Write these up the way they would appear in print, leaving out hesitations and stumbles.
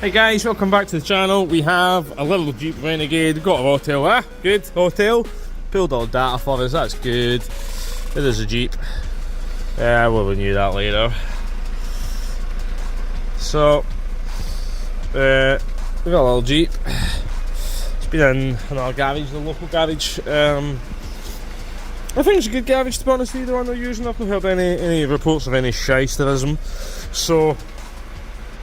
Hey guys, welcome back to the channel. We have a little Jeep Renegade, got an autel, good, autel. Pulled all the data for us, that's good. It is a Jeep. Yeah, well, we knew that later. So, we got a little Jeep. It's been in our garage, the local garage. I think it's a good garage, to be honest with you, the one they're using. I've not heard any reports of any shysterism. So,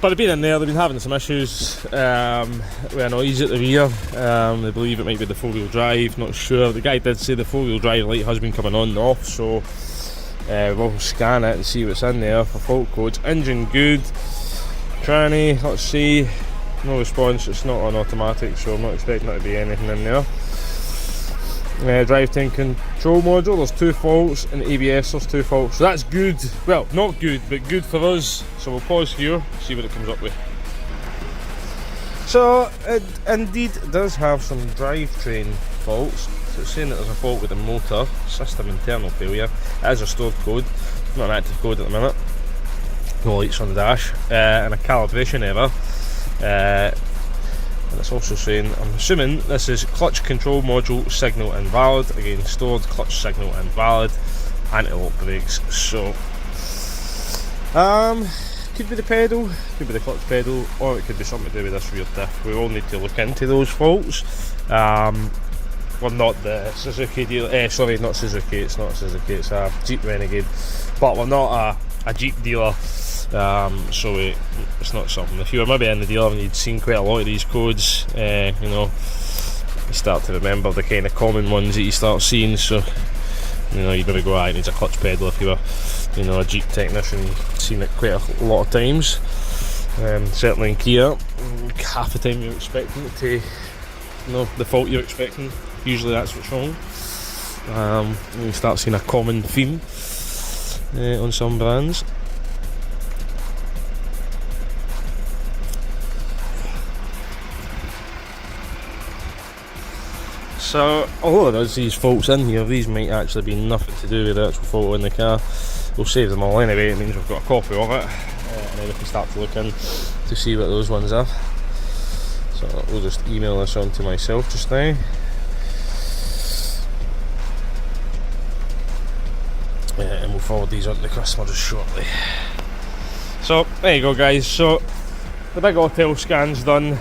but they've been in there, they've been having some issues with a noise at the rear. They believe it might be the four-wheel drive, not sure. The guy did say the four-wheel drive light has been coming on and off, so we'll scan it and see what's in there for fault codes. Engine good. Tranny, let's see. No response, it's not on automatic, so I'm not expecting there to be anything in there. Drivetrain control module, there's 2 faults, and ABS there's 2 faults, so that's good. Well, not good, but good for us. So we'll pause here, see what it comes up with. So it indeed does have some drivetrain faults. So it's saying that there's a fault with the motor, system internal failure. It is a stored code, not an active code at the minute. No lights on the dash, and a calibration error. And it's also saying, I'm assuming this is clutch control module signal invalid. Again, stored clutch signal invalid, anti-lock brakes. So could be the pedal, could be the clutch pedal, or it could be something to do with this rear diff. We will need to look into those faults. We're not the Suzuki dealer, sorry, not Suzuki, it's not Suzuki, it's a Jeep Renegade, but we're not a Jeep dealer. So it's not something. If you were maybe in the dealer and you'd seen quite a lot of these codes, you know, you start to remember the kind of common ones that you start seeing. So, you know, you'd maybe go, it needs a clutch pedal. If you were, you know, a Jeep technician, you've seen it quite a lot of times. Certainly in Kia, half the time you're expecting it to, you know, the fault you're expecting. Usually that's what's wrong. You start seeing a common theme on some brands. So, although there's these faults in here, these might actually be nothing to do with the actual fault in the car. We'll save them all anyway, it means we've got a copy of it, and then we can start to look in to see what those ones are. So we'll just email this on to myself just now. And we'll forward these on to the customer just shortly. So, there you go guys, so the big autel scan's done.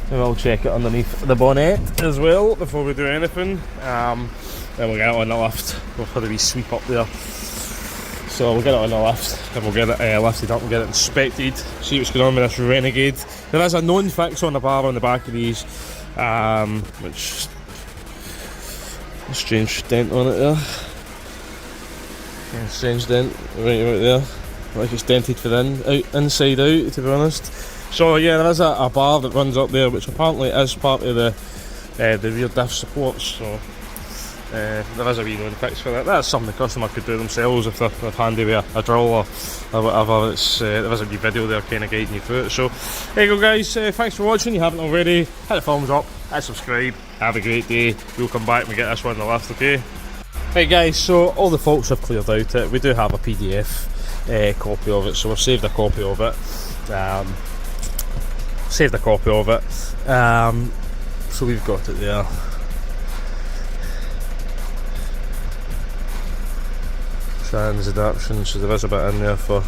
And we'll check it underneath the bonnet as well before we do anything. Then we'll get it on the lift. We'll have a wee sweep up there. So we'll get it on the lift, and we'll get it lifted up and get it inspected. See what's going on with this Renegade. There is a known fix on the bar on the back of these, which a strange dent on it there. Yeah, strange dent right there. Like it's dented for the inside out, to be honest. So yeah, there is a bar that runs up there, which apparently is part of the rear diff supports. So there is a wee known fix for that. That's something the customer could do themselves if they're handy with a drill or whatever. It's there is a wee video there kind of guiding you through it. So there you go guys, thanks for watching. If you haven't already, hit the thumbs up, hit subscribe, have a great day. We'll come back and we get this one on the list, okay? Right guys, so all the faults have cleared out. We do have a PDF copy of it, so we've saved a copy of it. So we've got it there. Trans adaptation, so there is a bit in there for,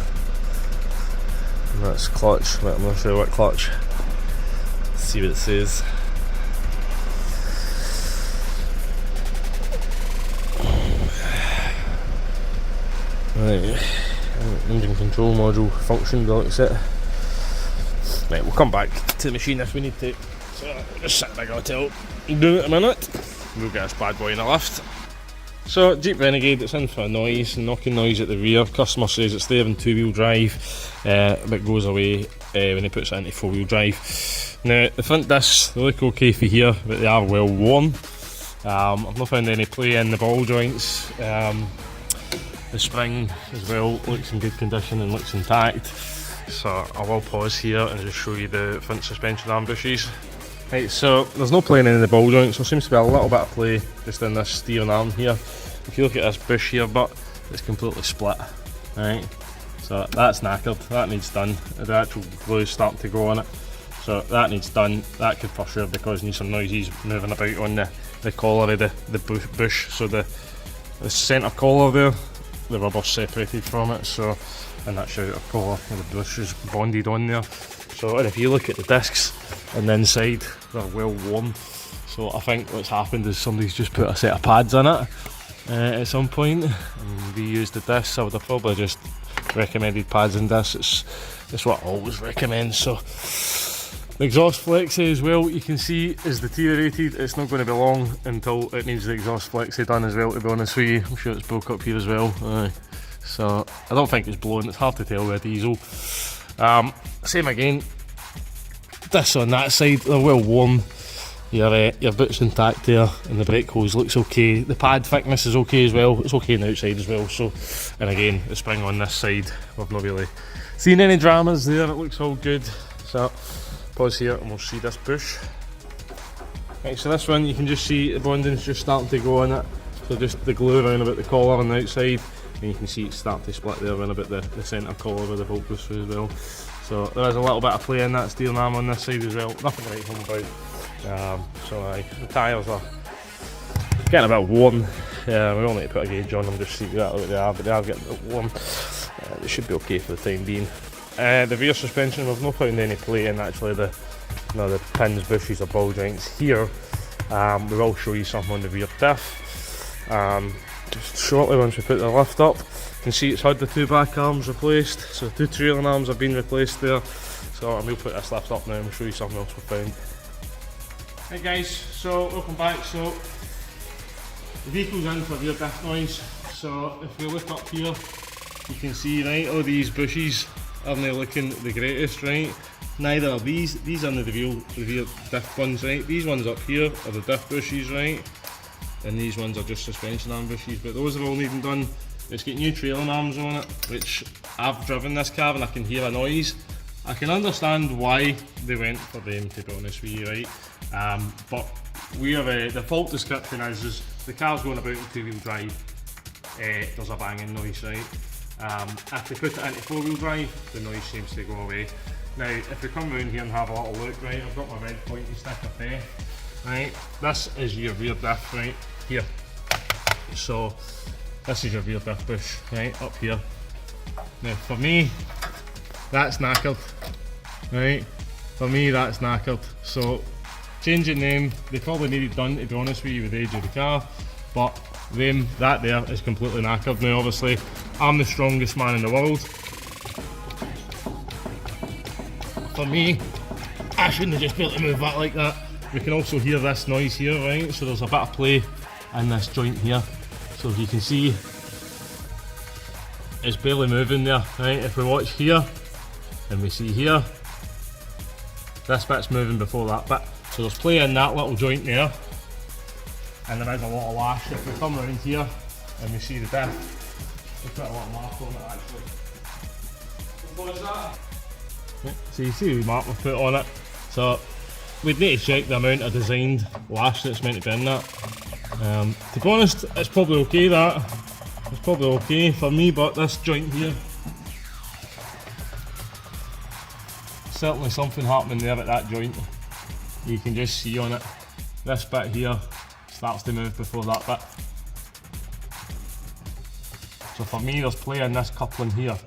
and that's clutch, but I'm not sure what clutch. Let's see what it says. Right, engine control module function, likes it. Right, we'll come back to the machine if we need to. So we'll just sit big autel, do it a minute. We'll get this bad boy in the lift. So Jeep Renegade, it's in for a noise, knocking noise at the rear. Customer says it's there in 2-wheel drive, but goes away when he puts it into 4-wheel drive. Now the front discs, they look okay for here, but they are well worn. I've not found any play in the ball joints. The spring as well looks in good condition and looks intact. So I will pause here and just show you the front suspension arm bushes. Right, so there's no play in any of the ball joints, so there seems to be a little bit of play just in this steering arm here. If you look at this bush here, but it's completely split. Right, So that's knackered, that needs done. The actual glue is starting to go on it. So that needs done. That could for sure be causing some noises moving about on the collar of the bush. So the centre collar there, the rubber's separated from it. So, and that's your outer collar, and the bush is bonded on there. So, and if you look at the discs on the inside, they're well worn. So I think what's happened is somebody's just put a set of pads in it at some point and reused the discs. I would have probably just recommended pads and discs. It's what I always recommend. So the exhaust flexi as well, you can see, is deteriorated. It's not going to be long until it needs the exhaust flexi done as well, to be honest with you. I'm sure it's broke up here as well. So I don't think it's blown, it's hard to tell with a diesel. Same again, this on that side, they're well worn. Your boot's intact there, and the brake hose looks okay. The pad thickness is okay as well, it's okay on the outside as well. So, and again, the spring on this side, we've not really seen any dramas there, it looks all good. So, pause here and we'll see this bush. Right, so this one, you can just see the bonding's just starting to go on it. So just the glue around about the collar on the outside, and you can see it's starting to split there around about the centre collar where the bolt goes through as well. So there is a little bit of play in that steering arm on this side as well, nothing to write home about. The tyres are getting a bit worn. We will need to put a gauge on them just to see exactly what they are, but they are getting a bit worn. They should be okay for the time being. The rear suspension, we've not found any play in actually the pins, bushes or ball joints here. We will show you something on the rear diff. Just shortly once we put the lift up, you can see it's had the two back arms replaced, so the two trailing arms have been replaced there. So we'll put this lift up now and we'll show you something else we found. Hey guys, so welcome back. So the vehicle's in for rear diff noise. So if we look up here, you can see, right, all these bushes aren't looking the greatest, right? Neither are these are the rear diff ones, right? These ones up here are the diff bushes, right? And these ones are just suspension arm bushes, but those are all needing done. It's got new trailing arms on it, which I've driven this car and I can hear a noise. I can understand why they went for them, to be honest with you, right? But the fault description is the car's going about in two-wheel drive, there's a banging noise, right? If they put it into four-wheel drive, the noise seems to go away. Now, if we come around here and have a little look, right, I've got my red pointy sticker there, right? This is your rear diff, right, here. So, this is your rear diff bush, right, up here. Now, for me, that's knackered, right? For me, that's knackered. So, changing them, they probably needed done, to be honest with you, with the age of the car, but that there is completely knackered. Now, obviously, I'm the strongest man in the world. For me, I shouldn't have just been able to move that like that. We can also hear this noise here, right? So there's a bit of play in this joint here. So you can see it's barely moving there, right? If we watch here, and we see here, this bit's moving before that bit. So there's play in that little joint there, and there is a lot of lash. If we come around here, and we see the diff, we've got a lot of mark on it actually. What was that? So you see the mark we've put on it. So we'd need to check the amount of designed lash that's meant to be in that. To be honest, it's probably okay that. It's probably okay for me, but this joint here, certainly something happening there at that joint. You can just see on it, this bit here starts to move before that bit. So for me, there's play in this coupling here,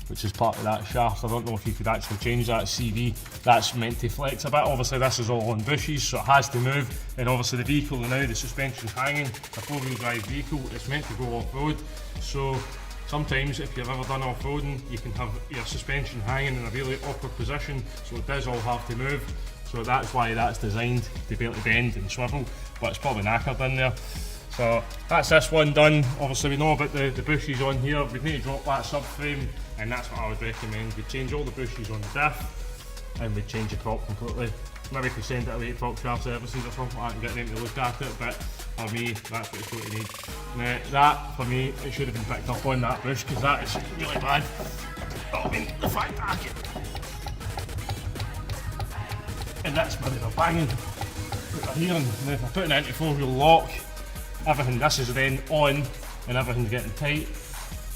which is part of that shaft. I don't know if you could actually change that CV. That's meant to flex a bit. Obviously this is all on bushes, so it has to move. And obviously the vehicle now, the suspension's hanging. A four-wheel drive vehicle, it's meant to go off-road. So sometimes if you've ever done off-roading, you can have your suspension hanging in a really awkward position. So it does all have to move. So that's why that's designed to be able to bend and swivel, but it's probably knackered in there. So that's this one done. Obviously we know about the bushes on here. We need to drop that subframe, and that's what I would recommend. We change all the bushes on the diff, and we change the prop completely. Maybe we could send it away to prop shaft services or something like that and get them to look at it, but for me, that's what it's going to need. Now that, for me, it should have been picked up on that bush, because that is really bad. I mean, the fact that I can... And that's where they're banging. Put it here, and if I put it into four-wheel lock, everything, this is then on and everything's getting tight,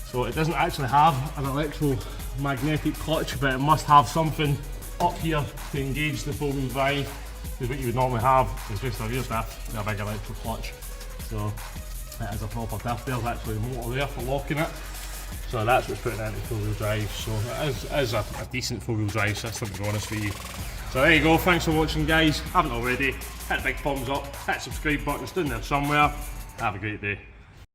so it doesn't actually have an electrical magnetic clutch, but it must have something up here to engage the four-wheel drive, because what you would normally have is just a rear diff with a big electric clutch. So it is a proper diff. There's actually a motor there for locking it. So that's what's putting it into four-wheel drive. So it is a decent four-wheel drive system, to be honest with you. So there you go, thanks for watching guys. Haven't already, hit the big thumbs up, hit the subscribe button, it's down there somewhere. Have a great day.